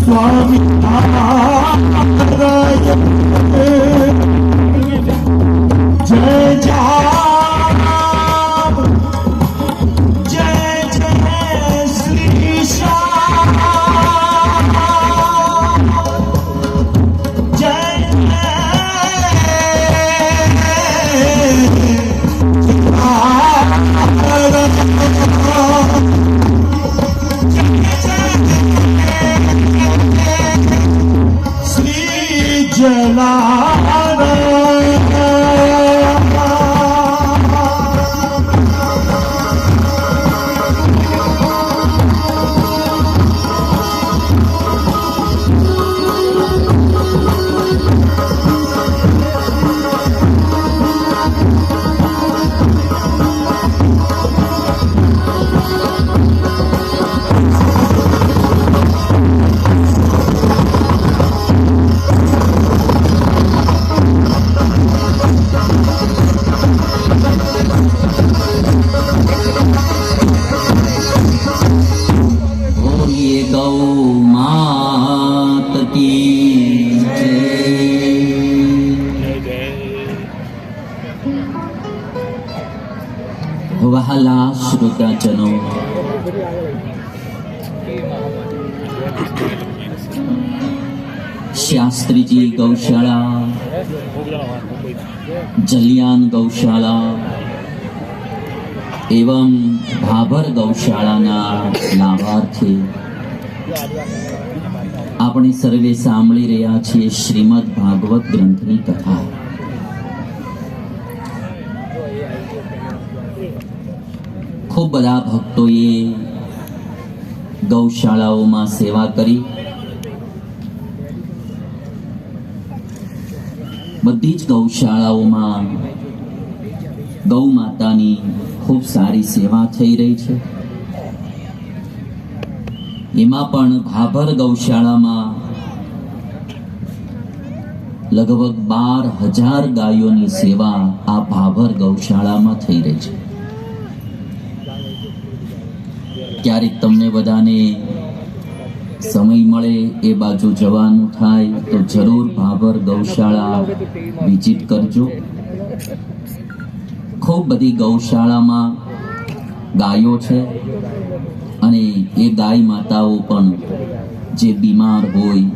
સ્વામી નારાયણ જય જામ જય જય શ્રી શ્યામ જય શ્રી વહાલા શ્રોતાજનો, શાસ્ત્રીજી ગૌશાળા, જલિયાન ગૌશાળા એવં ભાભર ગૌશાળાના લાભાર્થી આપણે સર્વે સાંભળી રહ્યા છીએ શ્રીમદ ભાગવત ગ્રંથની કથા. ખૂબ બધા ભક્તોએ ગૌશાળાઓમાં સેવા કરી. બધી જ ગૌશાળાઓમાં ગૌ માતાની ખૂબ સારી સેવા થઈ રહી છે. એમાં પણ ભાભર ગૌશાળામાં લગભગ 12,000 ગાયોની સેવા આ ભાભર ગૌશાળામાં થઈ રહી છે. ક્યારેક તમને બધાને સમય મળે એ બાજુ જવાનું થાય તો જરૂર ભાભર ગૌશાળા વિઝિટ કરજો. ખૂબ બધી ગૌશાળામાં ગાયો છે અને એ ગાય માતાઓ પણ જે બીમાર હોય,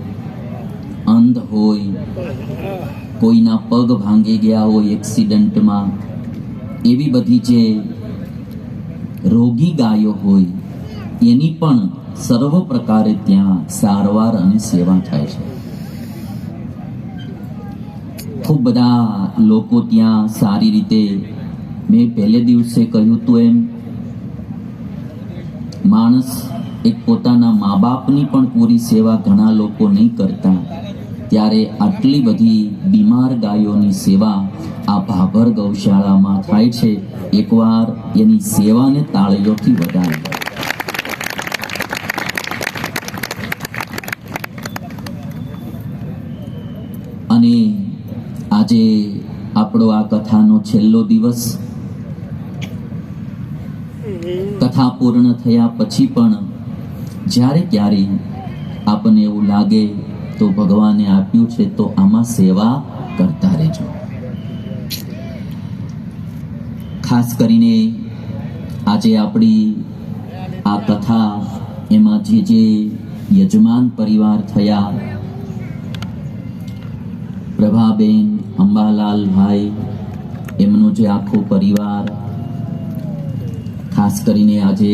અંધ હોય, કોઈના પગ ભાંગી ગયા હોય એક્સિડન્ટમાં, એવી બધી જે રોગી ગાયો હોય એની પણ સર્વ પ્રકારે ત્યાં સારવાર અને સેવા થાય છે. ખૂબ બધા લોકો ત્યાં સારી રીતે, મેં પહેલે દિવસે કહ્યું હતું એમ, માણસ એક પોતાના મા બાપની પણ પૂરી સેવા ઘણા લોકો નહીં કરતા, ત્યારે આટલી બધી બીમાર ગાયોની સેવા આ ભાભર ગૌશાળામાં થાય છે. એકવાર એની સેવાને તાળીઓથી વધારે. અને આજે આપણો આ કથાનો છેલ્લો દિવસ. કથા પૂર્ણ થયા પછી પણ જ્યારે ક્યારે આપણને એવું લાગે તો ભગવાને આપ્યું છે તો આમાં સેવા કરતા રહેજો. ખાસ કરીને આજે આપણી આ કથા એમાં જે યજમાન પરિવાર થયા, પ્રભાબેન, અંબાલાલભાઈ, એમનો જે આખો પરિવાર, ખાસ કરીને આજે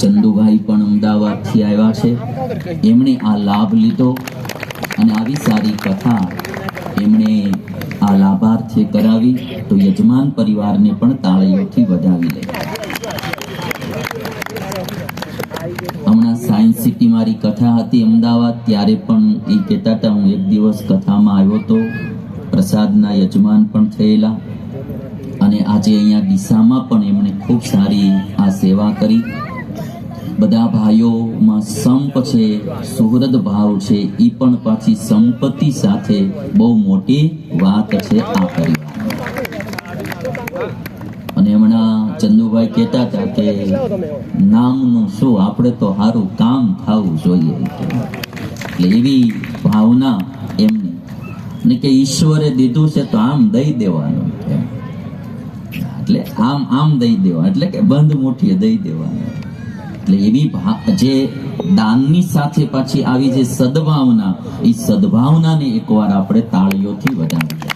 ચંદુભાઈ પણ અમદાવાદથી આવ્યા છે. એમણે આ લાભ લીધો અને આવી સારી કથા એમણે આ લાભાર્થે કરાવી, તો યજમાન પરિવારને પણ તાળીઓથી વધાવી લે. હમણાં સાયન્સ સિટી મારી કથા હતી અમદાવાદ, ત્યારે પણ એ કહેતા હતા હું એક દિવસ કથામાં આવ્યો તો, પ્રસાદના યજમાન પણ થયેલા. અને આજે અહીંયા ડીસામાં પણ એમણે ખૂબ સારી આ સેવા કરી. બધા ભાઈઓમાં સંપ છે, સુહૃદ ભાવ છે, એ પણ પાછી સંપત્તિ સાથે બહુ મોટી વાત છે આ પરિવાર. અને હમણાં ચંદુભાઈ કહેતા હતા કે નામનું શું, આપણે તો સારું કામ થવું જોઈએ. એટલે એવી ભાવના એમની, ને કે ઈશ્વરે દીધું છે તો આમ દઈ દેવાનું, એટલે આમ દઈ દેવા, એટલે કે બંધ મુઠ્ઠીએ દઈ દેવાનું. એટલે એવી જે દાનની સાથે પાછી આવી જે સદભાવના, એ સદભાવનાને એકવાર આપણે તાળીઓથી વધાવીએ.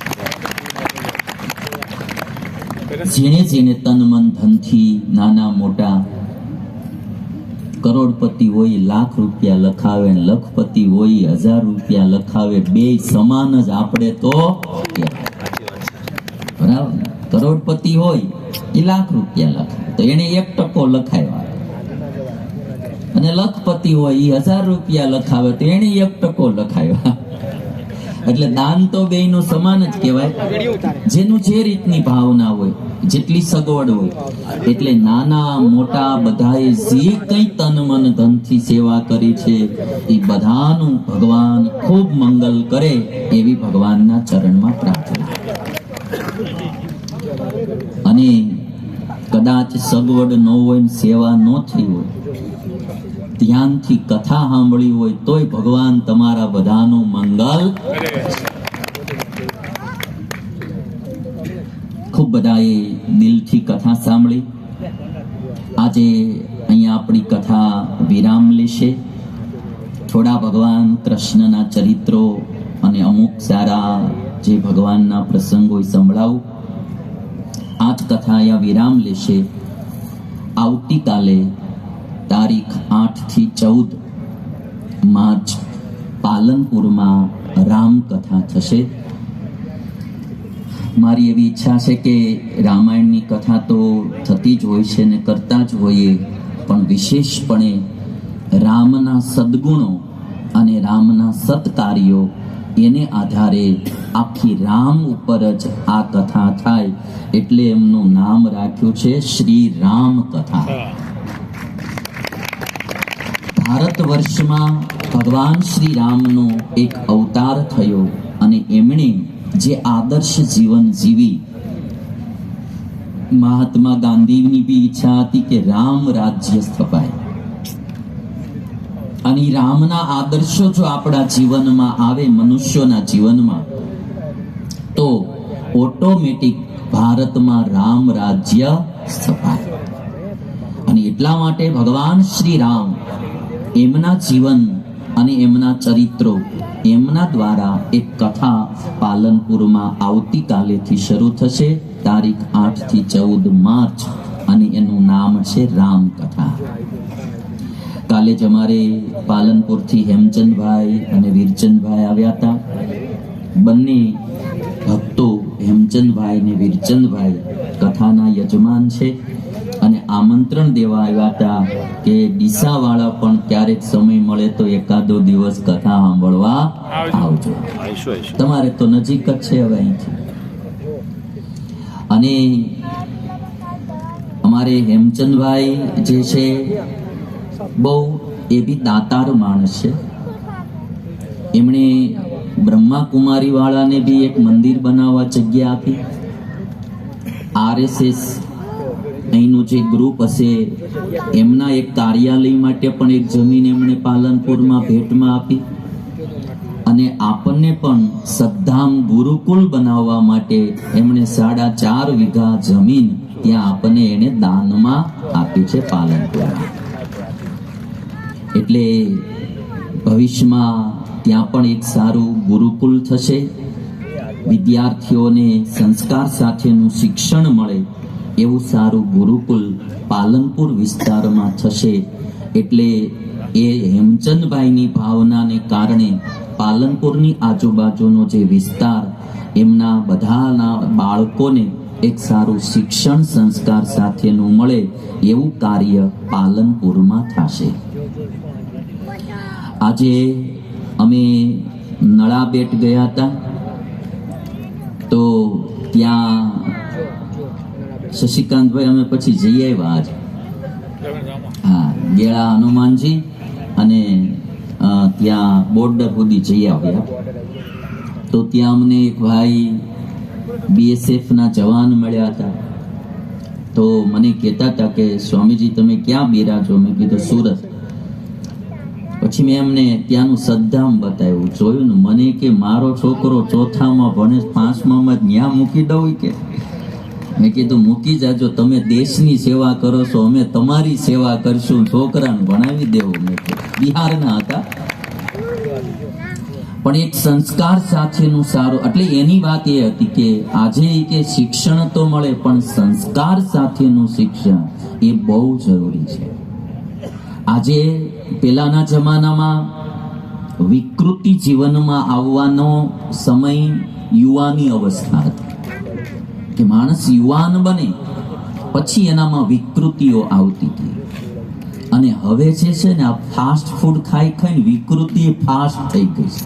જેણે જેણે તન મન ધનથી, નાના મોટા, કરોડપતિ હોય લાખ રૂપિયા લખાવે, લખપતિ હોય 1000 રૂપિયા લખાવે, બે સમાન જ આપણે તો બરાબર. કરોડપતિ હોય એ લાખ રૂપિયા લખાવે તો એને 1% લખાવ્યા, અને લખપતિ હોય એ 1000 રૂપિયા લખાવે તો એને 1% લખાવ્યા. એટલે દાન તો બેયનું સમાન જ કહેવાય, જેનું જે રીતની ભાવના હોય, જેટલી સગવડ હોય. એટલે નાના મોટા બધાએ જે કંઈ તન મન ધનથી સેવા કરી છે એ બધાનું ભગવાન ખૂબ મંગલ કરે એવી ભગવાનના ચરણમાં પ્રાર્થના. અને કદાચ સગવડ ન હોય, સેવા ન થઈ હોય, ધ્યાનથી કથા સાંભળી હોય તોય ભગવાન તમારા બધાનું મંગલ. ખૂબ બધાએ દિલથી કથા સાંભળી. આજે અહીંયા આપણી કથા વિરામ લેશે. થોડા ભગવાન કૃષ્ણના ચરિત્રો અને અમુક સારા જે ભગવાનના પ્રસંગો સંભળાવું. આ જ કથા અહીંયા વિરામ લેશે. આવતીકાલે તારીખ 8 થી 14 માર્ચ પાલનપુરમાં રામકથા થશે. મારી એવી ઈચ્છા છે કે રામાયણની કથા તો થતી જ હોય છે ને કરતા જ હોઈએ, પણ વિશેષપણે રામના સદગુણો અને રામના સત્કાર્યો એને આધારે આખી રામ ઉપર જ આ કથા થાય, એટલે એમનું નામ રાખ્યું છે શ્રી રામ કથા. ભારત વર્ષમાં ભગવાન શ્રી રામનો એક અવતાર થયો અને એમણે જે આદર્શ જીવન જીવી. મહાત્મા ગાંધીની બી ઈચ્છા હતી કે રામ રાજ્ય સ્થપાય, અને રામના આદર્શો જો આપણા જીવનમાં આવે, મનુષ્યોના જીવનમાં, તો ઓટોમેટિક ભારતમાં રામ રાજ્ય સ્થપાય. અને એટલા માટે ભગવાન શ્રી રામ એમના જીવન અને એમના ચરિત્રો, એમના દ્વારા એક કથા પાલનપુરમાં આવતીકાલેથી શરૂ થશે, તારીખ 8 થી 14 માર્ચ, અને એનું નામ છે રામ કથા. કાલે જ અમારે પાલનપુરથી હેમચંદભાઈ અને વીરચંદભાઈ આવ્યા હતા. બંને ભક્તો હેમચંદભાઈ ને વીરચંદભાઈ કથાના યજમાન છે, અને આમંત્રણ દેવા આવ્યા હતા કે ડીસાવાળા પણ ક્યારેક સમય મળે તો એકાદો દિવસ કથા સાંભળવા આવજો. તમારે તો નજીક જ છે હવે અહીંથી. અને અમારે હેમચંદભાઈ જે છે બહુ એ બી દાતાર માણસ છે. એમણે બ્રહ્માકુમારી વાળાને બી એક મંદિર બનાવવા જગ્યા આપી. RSS અહીંનું જે ગ્રુપ હશે એમના એક કાર્યાલય માટે પણ એક જમીન એમણે પાલનપુરમાં ભેટમાં આપી. અને આપણને પણ સદ્ધામ ગુરુકુલ બનાવવા માટે એમણે 4.5 વીઘા જમીન ત્યાં આપણને એને દાનમાં આપી છે પાલનપુરમાં. એટલે ભવિષ્યમાં ત્યાં પણ એક સારું ગુરુકુલ થશે, વિદ્યાર્થીઓને સંસ્કાર સાથેનું શિક્ષણ મળે એવું સારું ગુરુકુલ પાલનપુર વિસ્તારમાં થશે. એટલે એ હેમચંદભાઈની ભાવનાને કારણે પાલનપુરની આજુબાજુનો જે વિસ્તાર, એમના બધાના બાળકોને એક સારું શિક્ષણ સંસ્કાર સાથેનું મળે એવું કાર્ય પાલનપુરમાં થશે. આજે અમે નળાબેટ ગયા હતા, તો ત્યાં શશિકાંતભાઈ અમે પછી જઈ આવ્યા આજે. હા, ગેળા હનુમાનજી અને ત્યાં બોર્ડર સુધી જઈ આવ્યા. તો ત્યાં અમને એક ભાઈ BSF ના જવાન મળ્યા હતા. તો મને કહેતા હતા કે સ્વામીજી તમે ક્યાં બિરાજો? મેં કીધું સુરત. પછી મેં એમને ત્યાંનું સદ્ધામ બતાવ્યું, જોયું ને. મને કે મારો છોકરો ચોથામાં ભણે, 5મામાં ન્યા મૂકી દઉં કે. મેં કીધું મૂકી જાજો, તમે દેશની સેવા કરો છો, અમે તમારી સેવા કરશું, છોકરાને ભણાવી દેવું. મેં બિહારના હતા, પણ એક સંસ્કાર સાથેનું સારું. એટલે એની વાત એ હતી કે આજે કે શિક્ષણ તો મળે, પણ સંસ્કાર સાથેનું શિક્ષણ એ બહુ જરૂરી છે. આજે પેલાના જમાનામાં વિકૃતિ જીવનમાં આવવાનો સમય યુવાની અવસ્થા હતી, કે માણસ યુવાન બને પછી એનામાં વિકૃતિઓ આવતી હતી. અને હવે જે છે ને, આ ફાસ્ટ ફૂડ ખાઈ ખાઈને વિકૃતિ ફાસ્ટ થઈ ગઈ છે.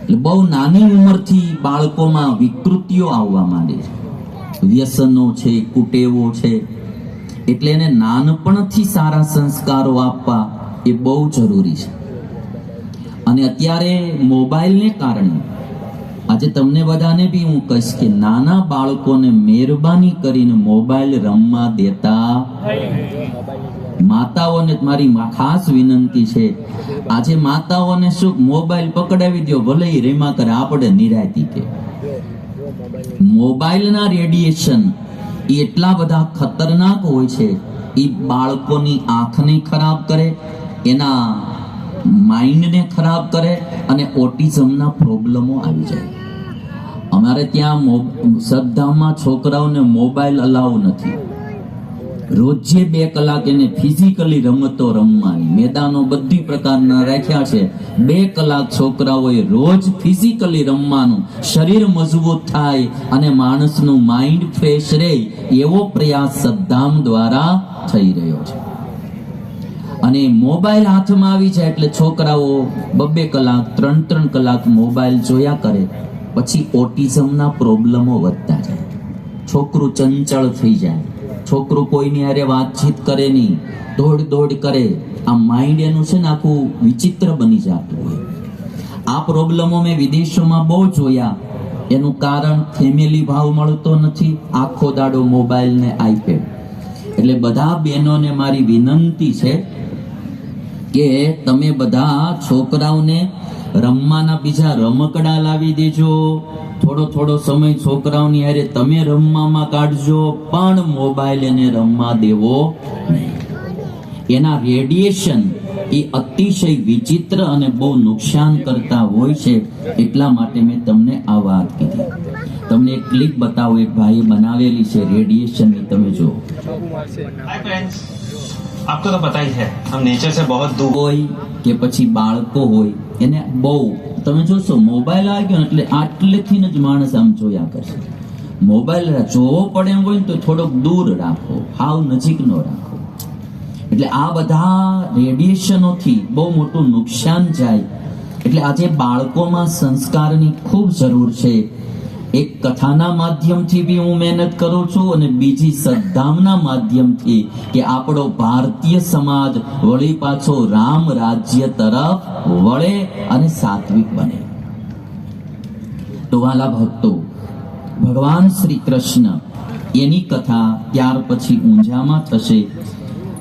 એટલે બહુ નાની ઉંમરથી બાળકોમાં વિકૃતિઓ આવવા માંડે છે, વ્યસનો છે, કુટેવો છે. એટલે એને નાનપણથી સારા સંસ્કારો આપવા એ બહુ જરૂરી છે. અને અત્યારે મોબાઈલને કારણે આજે તમને બધાને બી હું કહીશ કે નાના બાળકોને મહેરબાની કરીને મોબાઈલ રમવા દેતા. માતાઓને મારી ખાસ વિનંતી છે, આજે માતાઓને શું મોબાઈલ પકડાવી દો, ભલે એ રેમા કરે, આપણે નિરાતી કે. મોબાઈલના રેડિયેશન એટલા બધા ખતરનાક હોય છે, એ બાળકોની આંખને ખરાબ કરે, એના માઇન્ડને ખરાબ કરે, અને ઓટિઝમના પ્રોબ્લેમો આવી જાય. અમારે ત્યાં સદ્ધામમાં છોકરાઓને મોબાઈલ અલાઉ નથી. રોજે 2 કલાક એને ફિઝિકલી રમતો રમવાની, મેદાનો બધી પ્રકારના રાખ્યા છે. 2 કલાક છોકરાઓએ રોજ ફિઝિકલી રમવાનું, શરીર મજબૂત થાય અને માણસનું માઇન્ડ ફ્રેશ રહે, એવો પ્રયાસ સદ્ધામ દ્વારા થઈ રહ્યો છે. અને મોબાઈલ હાથમાં આવી જાય એટલે છોકરાઓ 2 કલાક 3 કલાક મોબાઈલ જોયા કરે, પછી ઓટિઝમના પ્રોબ્લેમો વધતા જાય. છોકરું ચંચળ થઈ જાય, છોકરું કોઈની હારે વાતચીત કરે નહીં, દોડ કરે. આ માઇન્ડ એનું છે ને આખું વિચિત્ર બની જતું હોય. આ પ્રોબ્લેમો મેં વિદેશોમાં બહુ જોયા. એનું કારણ ફેમિલી ભાવ મળતો નથી, આખો દાડો મોબાઈલ ને આઈપેડ. એટલે બધા બહેનોને મારી વિનંતી છે કે તમે બધા છોકરાઓને રમવાના બીજા રમકડા લાવી દેજો. થોડો સમય છોકરાઓની હારે તમે રમવામાં કાઢજો, પણ મોબાઈલ એને રમવા દેવો નહીં. એના રેડિયેશન એ અતિશય વિચિત્ર અને બહુ નુકસાન કરતા હોય છે. એટલા માટે મેં તમને આ વાત કીધી. તમને એક ક્લિપ બતાવો, એક ભાઈએ બનાવેલી છે રેડિયેશનની, તમે જો. हाय फ्रेंड्स, आपको तो पता ही है हम नेचर से बहुत दूर હોય કે પછી બાળકો હોય, એને બહુ તમે જોશો મોબાઈલ આવી ગયો એટલે આટલેથી જ માણસ આમ જોયા કરશે. મોબાઈલ જોવો પડે એમ હોય ને તો થોડોક દૂર રાખો, હાવ નજીક ન રાખો. એટલે આ બધા રેડિયેશનોથી બહુ મોટું નુકસાન જાય. એટલે આજે બાળકોમાં સંસ્કારની ખૂબ જરૂર છે. એક કથાના માધ્યમથી બી હું મહેનત કરું છું, અને બીજી સદ્ધામના માધ્યમથી, કે આપણો ભારતીય સમાજ વળી પાછો રામ રાજ્ય તરફ વળે અને સાત્વિક બને. તો વાલા ભક્તો, ભગવાન શ્રી કૃષ્ણ એની કથા ત્યાર પછી ઊંઝામાં થશે.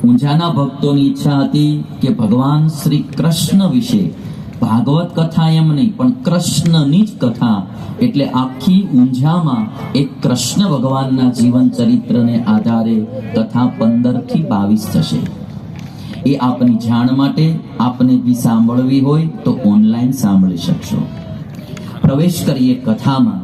ઊંઝાના ભક્તોની ઈચ્છા હતી કે ભગવાન શ્રી કૃષ્ણ વિશે ભાગવત કથા એમ નહીં, પણ કૃષ્ણની જ કથા. એટલે આખી ઊંઝામાં એક કૃષ્ણ ભગવાનના જીવન ચરિત્રને આધારે કથા 15 થી 22 થશે. એ આપની જાણ માટે આપને બી સાંભળવી હોય તો ઓનલાઈન સાંભળી શકશો. પ્રવેશ કરીએ કથામાં.